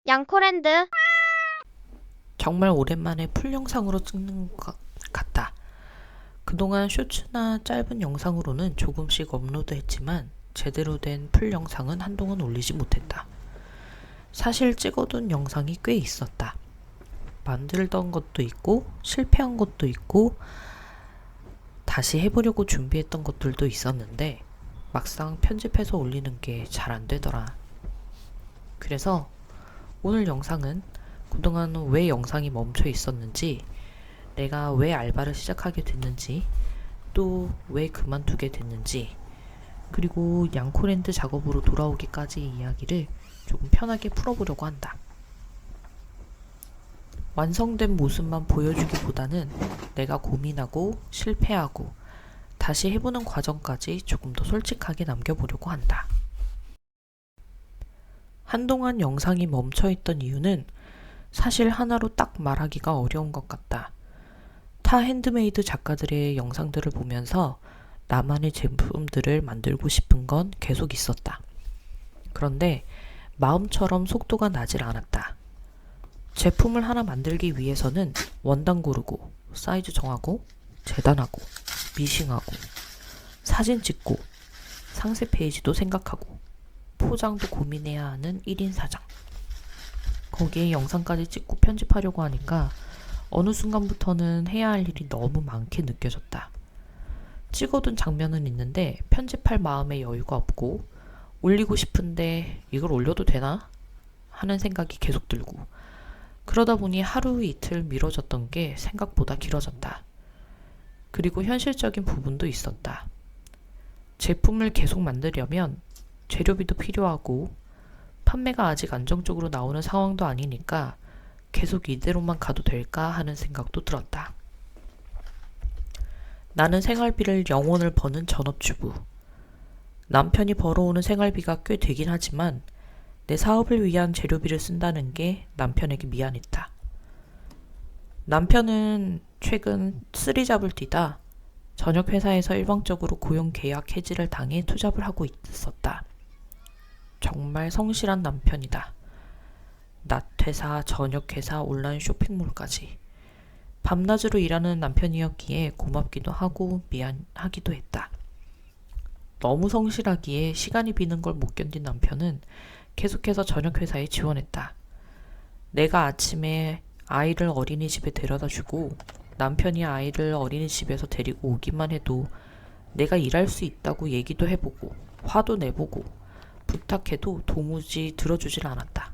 양코랜드. 정말 오랜만에 풀 영상으로 찍는 것 같다. 그동안 쇼츠나 짧은 영상으로는 조금씩 업로드했지만 제대로 된 풀 영상은 한동안 올리지 못했다. 사실 찍어둔 영상이 꽤 있었다. 만들던 것도 있고 실패한 것도 있고 다시 해보려고 준비했던 것들도 있었는데 막상 편집해서 올리는 게 잘 안 되더라. 그래서 오늘 영상은 그동안 왜 영상이 멈춰 있었는지, 내가 왜 알바를 시작하게 됐는지, 또 왜 그만두게 됐는지, 그리고 양코랜드 작업으로 돌아오기까지의 이야기를 조금 편하게 풀어보려고 한다. 완성된 모습만 보여주기보다는 내가 고민하고 실패하고 다시 해보는 과정까지 조금 더 솔직하게 남겨보려고 한다. 한동안 영상이 멈춰있던 이유는 사실 하나로 딱 말하기가 어려운 것 같다. 타 핸드메이드 작가들의 영상들을 보면서 나만의 제품들을 만들고 싶은 건 계속 있었다. 그런데 마음처럼 속도가 나질 않았다. 제품을 하나 만들기 위해서는 원단 고르고, 사이즈 정하고, 재단하고, 미싱하고, 사진 찍고, 상세 페이지도 생각하고, 포장도 고민해야 하는 1인 사장. 거기에 영상까지 찍고 편집하려고 하니까 어느 순간부터는 해야 할 일이 너무 많게 느껴졌다. 찍어둔 장면은 있는데 편집할 마음의 여유가 없고, 올리고 싶은데 이걸 올려도 되나? 하는 생각이 계속 들고, 그러다 보니 하루 이틀 미뤄졌던 게 생각보다 길어졌다. 그리고 현실적인 부분도 있었다. 제품을 계속 만들려면 재료비도 필요하고 판매가 아직 안정적으로 나오는 상황도 아니니까 계속 이대로만 가도 될까 하는 생각도 들었다. 나는 생활비를 영원을 버는 전업주부. 남편이 벌어오는 생활비가 꽤 되긴 하지만 내 사업을 위한 재료비를 쓴다는 게 남편에게 미안했다. 남편은 최근 쓰리잡을 뛰다 전역 회사에서 일방적으로 고용 계약 해지를 당해 투잡을 하고 있었다. 정말 성실한 남편이다. 낮 회사, 저녁 회사, 온라인 쇼핑몰까지. 밤낮으로 일하는 남편이었기에 고맙기도 하고 미안하기도 했다. 너무 성실하기에 시간이 비는 걸 못 견딘 남편은 계속해서 저녁 회사에 지원했다. 내가 아침에 아이를 어린이집에 데려다주고 남편이 아이를 어린이집에서 데리고 오기만 해도 내가 일할 수 있다고 얘기도 해보고 화도 내보고 부탁해도 도무지 들어주질 않았다.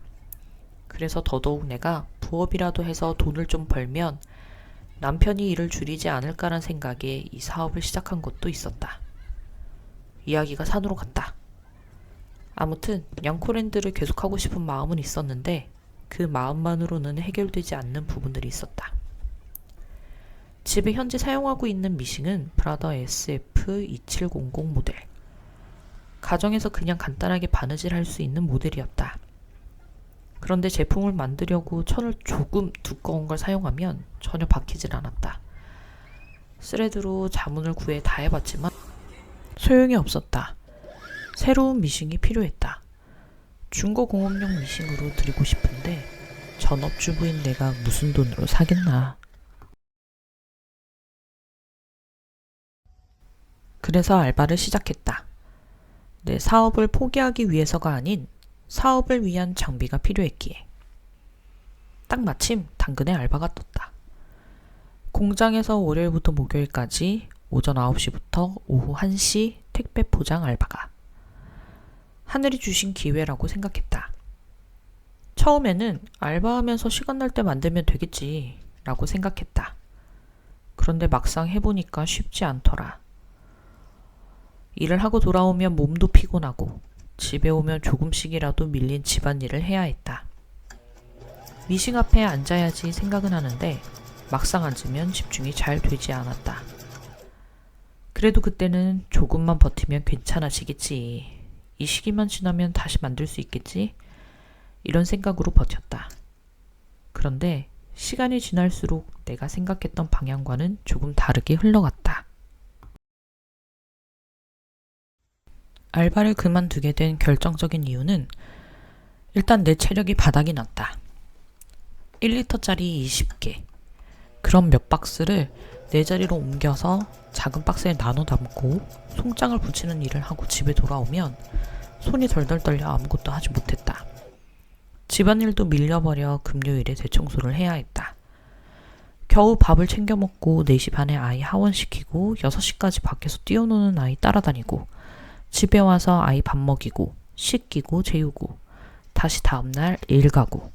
그래서 더더욱 내가 부업이라도 해서 돈을 좀 벌면 남편이 일을 줄이지 않을까란 생각에 이 사업을 시작한 것도 있었다. 이야기가 산으로 갔다. 아무튼 양코랜드를 계속하고 싶은 마음은 있었는데 그 마음만으로는 해결되지 않는 부분들이 있었다. 집에 현재 사용하고 있는 미싱은 브라더 SF2700 모델. 가정에서 그냥 간단하게 바느질 할 수 있는 모델이었다. 그런데 제품을 만들려고 천을 조금 두꺼운 걸 사용하면 전혀 박히질 않았다. 스레드로 자문을 구해 다 해봤지만 소용이 없었다. 새로운 미싱이 필요했다. 중고공업용 미싱으로 드리고 싶은데 전업주부인 내가 무슨 돈으로 사겠나. 그래서 알바를 시작했다. 내 사업을 포기하기 위해서가 아닌 사업을 위한 장비가 필요했기에. 딱 마침 당근에 알바가 떴다. 공장에서 월요일부터 목요일까지 오전 9시부터 오후 1시 택배 포장 알바가. 하늘이 주신 기회라고 생각했다. 처음에는 알바하면서 시간 날 때 만들면 되겠지 라고 생각했다. 그런데 막상 해보니까 쉽지 않더라. 일을 하고 돌아오면 몸도 피곤하고 집에 오면 조금씩이라도 밀린 집안일을 해야 했다. 미싱 앞에 앉아야지 생각은 하는데 막상 앉으면 집중이 잘 되지 않았다. 그래도 그때는 조금만 버티면 괜찮아지겠지. 이 시기만 지나면 다시 만들 수 있겠지? 이런 생각으로 버텼다. 그런데 시간이 지날수록 내가 생각했던 방향과는 조금 다르게 흘러갔다. 알바를 그만두게 된 결정적인 이유는 일단 내 체력이 바닥이 났다. 1리터짜리 20개. 그럼 몇 박스를 내 자리로 옮겨서 작은 박스에 나눠 담고 송장을 붙이는 일을 하고 집에 돌아오면 손이 덜덜 떨려 아무것도 하지 못했다. 집안일도 밀려버려 금요일에 대청소를 해야 했다. 겨우 밥을 챙겨 먹고 4시 반에 아이 하원시키고 6시까지 밖에서 뛰어노는 아이 따라다니고 집에 와서 아이 밥 먹이고 씻기고 재우고 다시 다음날 일 가고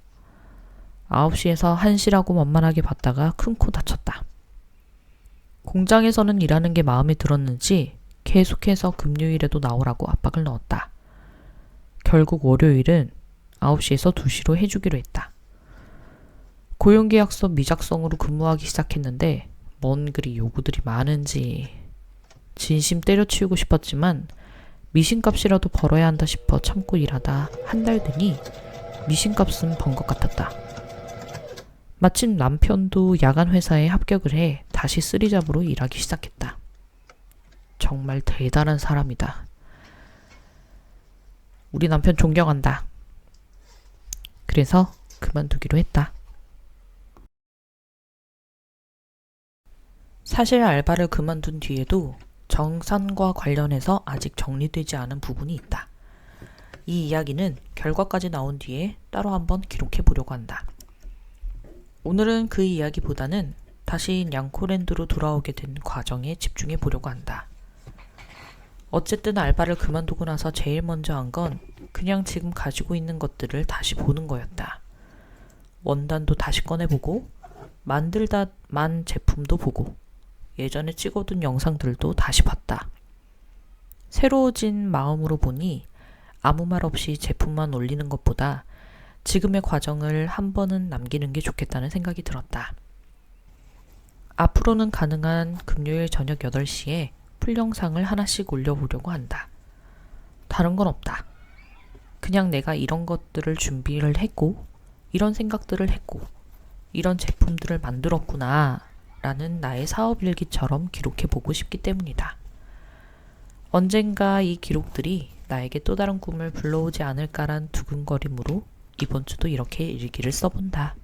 9시에서 1시라고 만만하게 봤다가 큰 코 다쳤다. 공장에서는 일하는 게 마음에 들었는지 계속해서 금요일에도 나오라고 압박을 넣었다. 결국 월요일은 9시에서 2시로 해주기로 했다. 고용계약서 미작성으로 근무하기 시작했는데 뭔 그리 요구들이 많은지 진심 때려치우고 싶었지만 미신값이라도 벌어야 한다 싶어 참고 일하다 한 달 되니 미신값은 번 것 같았다. 마침 남편도 야간 회사에 합격을 해 다시 쓰리잡으로 일하기 시작했다. 정말 대단한 사람이다. 우리 남편 존경한다. 그래서 그만두기로 했다. 사실 알바를 그만둔 뒤에도 정산과 관련해서 아직 정리되지 않은 부분이 있다. 이 이야기는 결과까지 나온 뒤에 따로 한번 기록해 보려고 한다. 오늘은 그 이야기보다는 다시 냥코랜드로 돌아오게 된 과정에 집중해 보려고 한다. 어쨌든 알바를 그만두고 나서 제일 먼저 한 건 그냥 지금 가지고 있는 것들을 다시 보는 거였다. 원단도 다시 꺼내보고 만들다 만 제품도 보고 예전에 찍어둔 영상들도 다시 봤다. 새로워진 마음으로 보니 아무 말 없이 제품만 올리는 것보다 지금의 과정을 한 번은 남기는 게 좋겠다는 생각이 들었다. 앞으로는 가능한 금요일 저녁 8시에 풀 영상을 하나씩 올려보려고 한다. 다른 건 없다. 그냥 내가 이런 것들을 준비를 했고 이런 생각들을 했고 이런 제품들을 만들었구나 라는 나의 사업일기처럼 기록해보고 싶기 때문이다. 언젠가 이 기록들이 나에게 또 다른 꿈을 불러오지 않을까란 두근거림으로 이번 주도 이렇게 일기를 써본다.